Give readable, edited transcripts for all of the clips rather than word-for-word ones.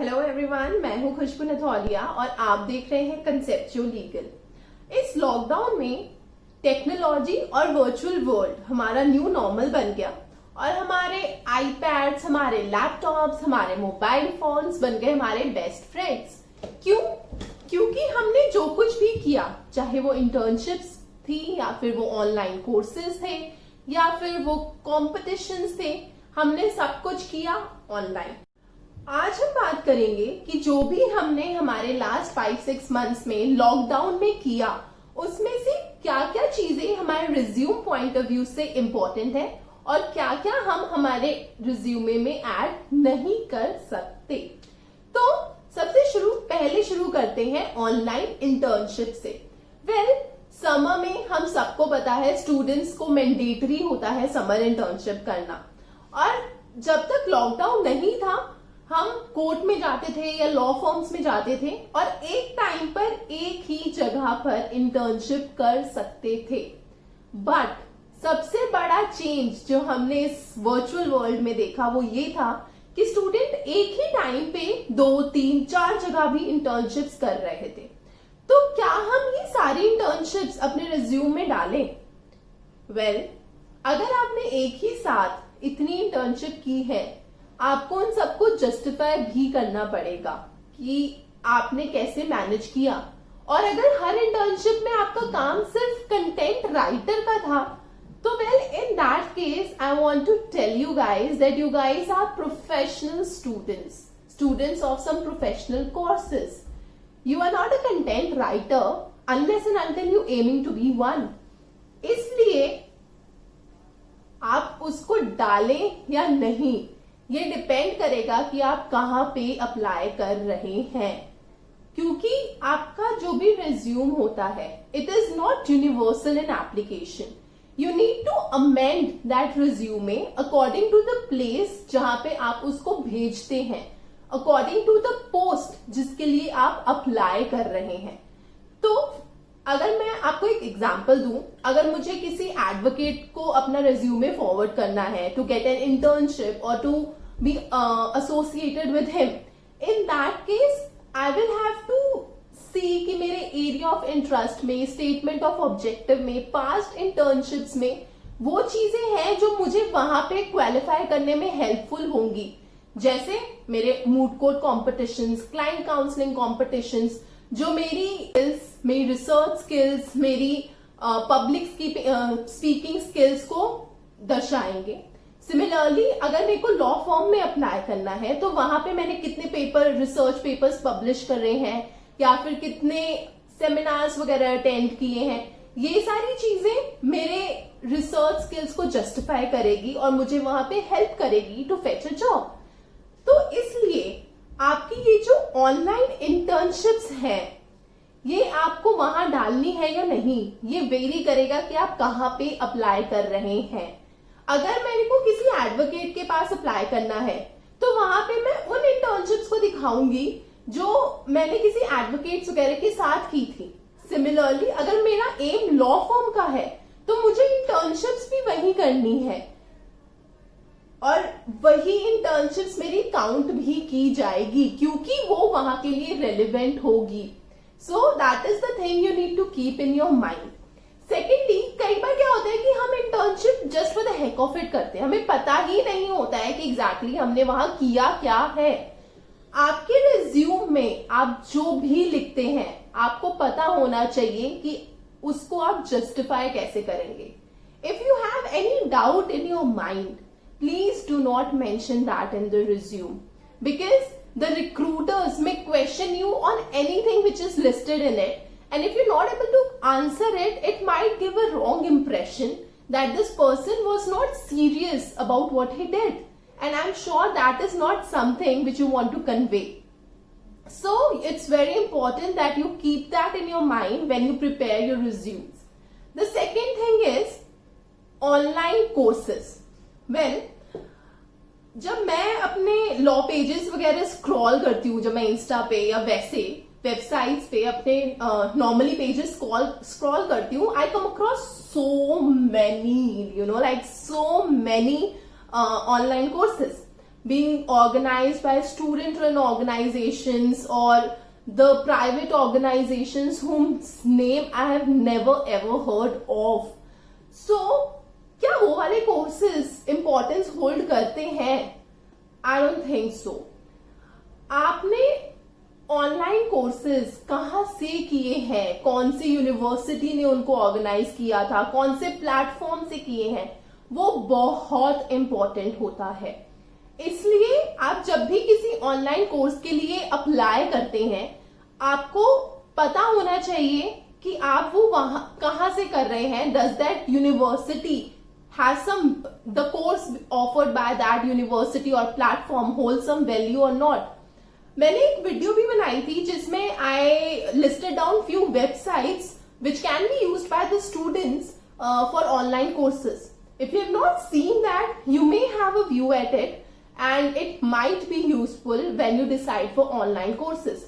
Hello everyone, मैं हूं खुशबू नथौलिया और आप देख रहे हैं कंसेप्चुअल लीगल। इस लॉकडाउन में टेक्नोलॉजी और वर्चुअल वर्ल्ड हमारा न्यू नॉर्मल बन गया और हमारे आईपैड्स, हमारे लैपटॉप्स, हमारे मोबाइल फोन्स बन गए हमारे बेस्ट फ्रेंड्स। क्यों? क्योंकि हमने जो कुछ भी किया, चाहे वो इंटर्नशिप्स थी या फिर वो ऑनलाइन कोर्सेज थे या फिर वो कॉम्पिटिशन्स थे, हमने सब कुछ किया ऑनलाइन। आज हम बात करेंगे कि जो भी हमने हमारे लास्ट 5-6 मंथ्स में लॉकडाउन में किया, उसमें से क्या क्या चीजें हमारे रिज्यूम पॉइंट ऑफ व्यू से इम्पोर्टेंट है और क्या क्या हम हमारे रिज्यूमे में ऐड नहीं कर सकते। तो सबसे पहले शुरू करते हैं ऑनलाइन इंटर्नशिप से। समर में हम सबको पता है स्टूडेंट्स को मैंडेटरी होता है समर इंटर्नशिप करना, और जब तक लॉकडाउन नहीं था हम कोर्ट में जाते थे या लॉ फॉर्म्स में जाते थे और एक टाइम पर एक ही जगह पर इंटर्नशिप कर सकते थे। बट सबसे बड़ा चेंज जो हमने इस वर्चुअल वर्ल्ड में देखा वो ये था कि स्टूडेंट एक ही टाइम पे 2, 3, 4 जगह भी इंटर्नशिप्स कर रहे थे। तो क्या हम ये सारी इंटर्नशिप्स अपने रिज्यूम में डालें? अगर आपने एक ही साथ इतनी इंटर्नशिप की है, आपको उन सबको जस्टिफाई भी करना पड़ेगा कि आपने कैसे मैनेज किया। और अगर हर इंटर्नशिप में आपका काम सिर्फ कंटेंट राइटर का था, तो in that case I want to tell you guys that you guys are professional students of some professional courses. You are not a content writer unless and until you aiming to be one. इसलिए आप उसको डालें या नहीं, ये depend करेगा कि आप कहां पे अप्लाई कर रहे हैं। क्योंकि आपका जो भी रिज्यूम होता है, it is not universal in application. You need to amend that resume according to the place जहां पे आप उसको भेजते हैं, अकॉर्डिंग टू द पोस्ट जिसके लिए आप अप्लाई कर रहे हैं। तो अगर मैं आपको एक एग्जांपल दूं, अगर मुझे किसी एडवोकेट को अपना रिज्यूमे फॉरवर्ड करना है टू गेट एन इंटर्नशिप और to be associated with him, in that case I will have to see कि मेरे एरिया ऑफ इंटरेस्ट में, स्टेटमेंट ऑफ ऑब्जेक्टिव में, पास्ट इंटर्नशिप्स में वो चीजें हैं जो मुझे वहां पे क्वालिफाई करने में हेल्पफुल होंगी। जैसे मेरे moot court competitions, client counselling competitions, जो मेरी स्किल्स, मेरी रिसर्च स्किल्स, मेरी पब्लिक स्पीकिंग स्किल्स को दर्शाएंगे। सिमिलरली अगर मेरे को लॉ फॉर्म में अप्लाई करना है, तो वहां पे मैंने कितने पेपर, रिसर्च पेपर्स पब्लिश कर रहे हैं या फिर कितने सेमिनार्स वगैरह अटेंड किए हैं, ये सारी चीजें मेरे रिसर्च स्किल्स को जस्टिफाई करेगी और मुझे वहां पे हेल्प करेगी टू फेच अ जॉब। तो इसलिए आपकी ये जो ऑनलाइन इंटर्नशिप्स हैं, ये आपको वहां डालनी है या नहीं, ये वेरी करेगा कि आप कहां पे अप्लाई कर रहे हैं। अगर मेरे को किसी एडवोकेट के पास अप्लाई करना है, तो वहां पे मैं उन इंटर्नशिप्स को दिखाऊंगी जो मैंने किसी एडवोकेट वगैरह के साथ की थी। सिमिलरली अगर मेरा एम लॉ फॉर्म का है, तो मुझे इंटर्नशिप्स भी वही करनी है और वही इंटर्नशिप्स मेरी काउंट भी की जाएगी क्योंकि वो वहां के लिए रेलिवेंट होगी। So that is the thing you need to keep in your mind. Secondly, कई बार क्या होता है कि हम internship just for the heck of it करते हैं, हमें पता ही नहीं होता है कि एग्जैक्टली हमने वहां किया क्या है। आपके रिज्यूम में आप जो भी लिखते हैं, आपको पता होना चाहिए कि उसको आप जस्टिफाई कैसे करेंगे। If you have any doubt in your mind, please do not mention that in the resume, because the recruiters may question you on anything which is listed in it. And if you're not able to answer it, it might give a wrong impression that this person was not serious about what he did. And I'm sure that is not something which you want to convey. So it's very important that you keep that in your mind when you prepare your resumes. The second thing is online courses. जब मैं अपने law pages वगैरह scroll करती हूँ, जब मैं Insta पे या वैसे वेबसाइट्स पे अपने नॉर्मली पेजेस स्क्रॉल करती हूँ, I come across so many online courses. being organized by student-run organizations or the private organizations whose name I have never ever heard of. So, क्या वो वाले कोर्सेज इंपॉर्टेंस होल्ड करते हैं? I don't think so. आपने online courses कहाँ से किए हैं, कौन सी यूनिवर्सिटी ने उनको ऑर्गेनाइज किया था, कौन से प्लेटफॉर्म से किए हैं, वो बहुत इंपॉर्टेंट होता है. इसलिए आप जब भी किसी ऑनलाइन कोर्स के लिए अप्लाई करते हैं, आपको पता होना चाहिए कि आप वो वहां कहां से कर रहे हैं. Does that university has some the course offered by that university और प्लेटफॉर्म होल्ड सम वैल्यू और नॉट. मैंने एक वीडियो भी बनाई थी जिसमें I listed down few websites which can be used by the students for online courses. If you have not seen that, you may have a view at it and it might be useful when you decide for online courses.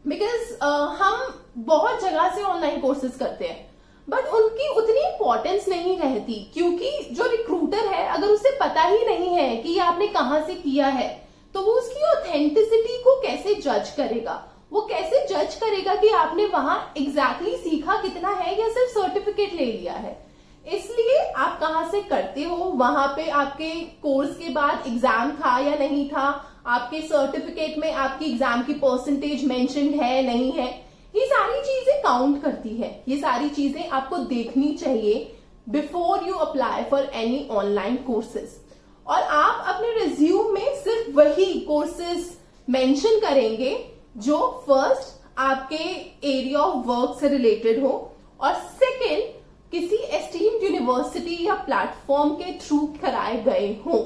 Because हम बहुत जगह से online courses करते हैं but उनकी उतनी importance नहीं रहती, क्योंकि जो रिक्रूटर है अगर उसे पता ही नहीं है कि ये आपने कहाँ से किया है, तो वो उसकी ऑथेंटिसिटी को कैसे जज करेगा. वो कैसे जज करेगा कि आपने वहां एग्जैक्टली सीखा कितना है या सिर्फ सर्टिफिकेट ले लिया है. इसलिए आप कहाँ से करते हो, वहां पे आपके कोर्स के बाद एग्जाम था या नहीं था, आपके सर्टिफिकेट में आपकी एग्जाम की परसेंटेज मेंशन्ड है नहीं है, ये सारी चीजें काउंट करती है. ये सारी चीजें आपको देखनी चाहिए before you apply for any online courses. और आप अपने रिज्यूम में सिर्फ वही कोर्सेज मेंशन करेंगे जो फर्स्ट आपके एरिया ऑफ वर्क से रिलेटेड हो और सेकेंड किसी एस्टीम्ड यूनिवर्सिटी या प्लेटफॉर्म के थ्रू कराए गए हो.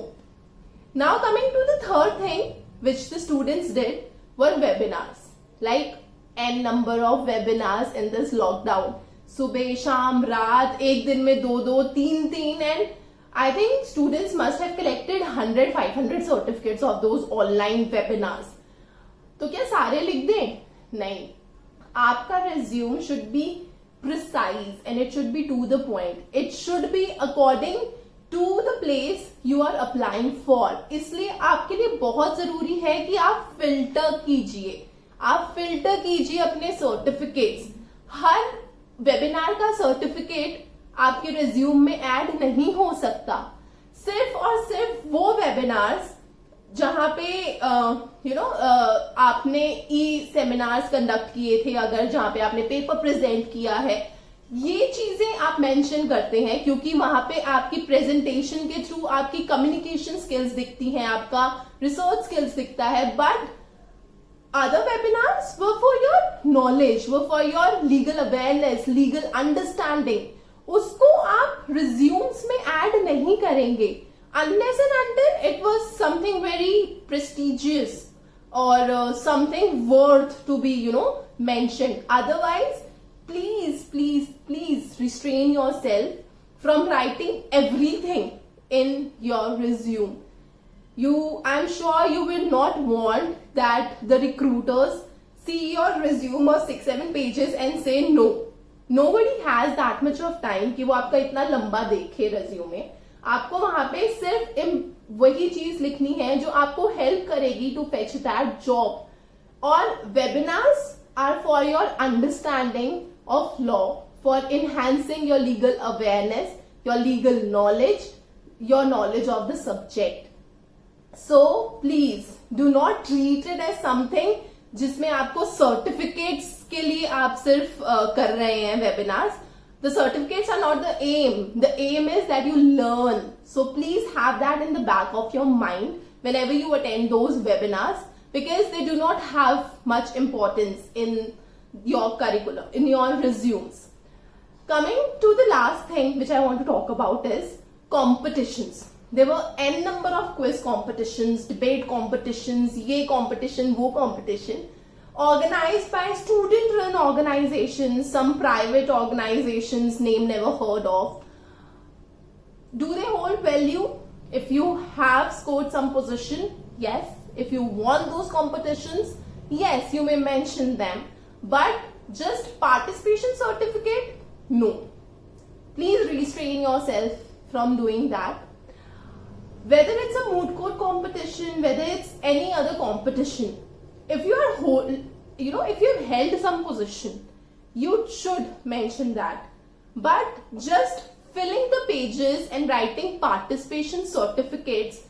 Now coming to the third thing which the students did were webinars. Like an number of webinars in this lockdown. सुबह शाम रात, एक दिन में 2-2 3-3 and I think students must have collected 100-500 certificates of those online webinars. तो क्या सारे लिख दें? नहीं. आपका resume should be precise and it should be to the point. It should be according to the place you are applying for. इसलिए आपके लिए बहुत जरूरी है कि आप फिल्टर कीजिए. आप फिल्टर कीजिए अपने सर्टिफिकेट्स. हर वेबिनार का सर्टिफिकेट आपके रिज्यूम में ऐड नहीं हो सकता. सिर्फ और सिर्फ वो वेबिनार्स जहां पे आपने ई सेमिनार्स कंडक्ट किए थे, अगर जहां पे आपने पेपर प्रेजेंट किया है, ये चीजें आप मेंशन करते हैं क्योंकि वहां पे आपकी प्रेजेंटेशन के थ्रू आपकी कम्युनिकेशन स्किल्स दिखती हैं, आपका रिसर्च स्किल्स दिखता है. But other webinars were for your knowledge, were for your legal awareness, legal understanding. उसको आप रिज्यूम्स में ऐड नहीं करेंगे unless and until it was something very prestigious or something worth to be mentioned. Otherwise, please restrain yourself from writing everything in your resume. I'm sure you will not want that the recruiters see your resume of 6-7 pages and say no. Nobody has that much of time कि वो आपका इतना लंबा देखे resume. आपको वहां पे सिर्फ वही चीज लिखनी है जो आपको हेल्प करेगी टू फेच दैट जॉब. और webinars are for your understanding of law, for enhancing your legal awareness, your legal knowledge, your knowledge of the subject. So please do not treat it as something जिसमें आपको certificates के लिए आप सिर्फ कर रहे हैं webinars. The certificates are not the aim. The aim is that you learn. So please have that in the back of your mind whenever you attend those webinars, because they do not have much importance in your curriculum, in your resumes. Coming to the last thing which I want to talk about is competitions. There were n number of quiz competitions, debate competitions, ye competition, wo competition. Organized by student-run organizations, some private organizations, name never heard of. Do they hold value? If you have scored some position, yes. If you won those competitions, yes, you may mention them. But just participation certificate, no. Please restrain yourself from doing that. whether it's a moot court competition, whether it's any other competition, if you are if you've held some position, you should mention that. But just filling the pages and writing participation certificates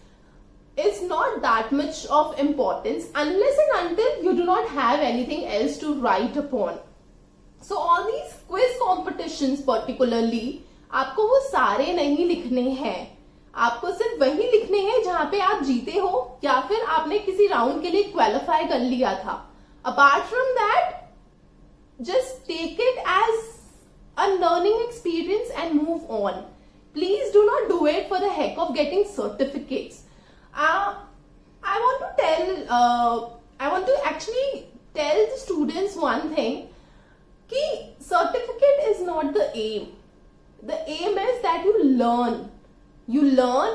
is not that much of importance unless and until you do not have anything else to write upon. So all these quiz competitions particularly, आपको वो सारे नहीं लिखने हैं, आपको सिर्फ वही लिखने हैं जहां पे आप जीते हो या फिर आपने किसी राउंड के लिए क्वालिफाई कर लिया था. Apart from that, just take it as a learning experience and move on. Please do not do it for the heck of getting certificates. I want to actually tell the students one thing, कि certificate is not the aim. The aim is that you learn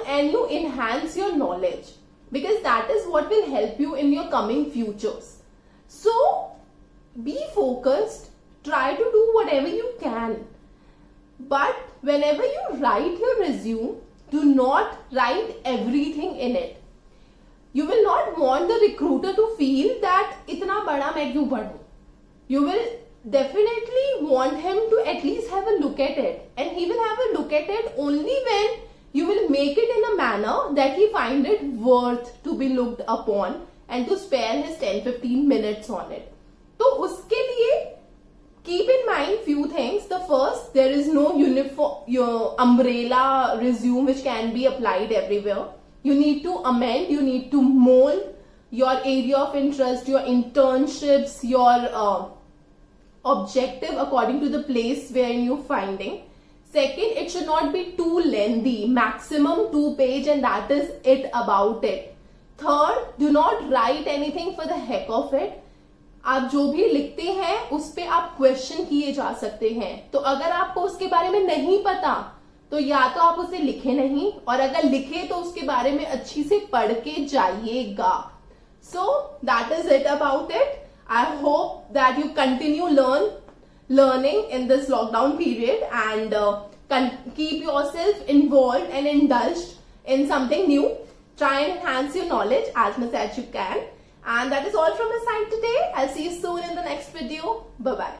and you enhance your knowledge, because that is what will help you in your coming futures. So be focused, try to do whatever you can, but whenever you write your resume, do not write everything in it. You will not want the recruiter to feel that इतना बड़ा मैं क्यों पढ़ूं. You will definitely want him to at least have a look at it, and he will have a look at it only when you will make it in a manner that he find it worth to be looked upon and to spare his 10-15 minutes on it. तो उसके लिए keep in mind few things. The first, there is no uniform umbrella resume which can be applied everywhere. You need to amend, you need to mold your area of interest, your internships, your objective according to the place where you're finding. Second, it should not be too lengthy, maximum 2 pages, and that is it about it. Third, do not write anything for the heck of it. आप जो भी लिखते हैं उस पे आप question किए जा सकते हैं. तो अगर आपको उसके बारे में नहीं पता तो या तो आप उसे लिखे नहीं, और अगर लिखे तो उसके बारे में अच्छी से पढ़ के जाइएगा. So that is it about it. I hope that you continue learning in this lockdown period and keep yourself involved and indulged in something new. Try and enhance your knowledge as much as you can. And that is all from my side today. I'll see you soon in the next video. Bye-bye.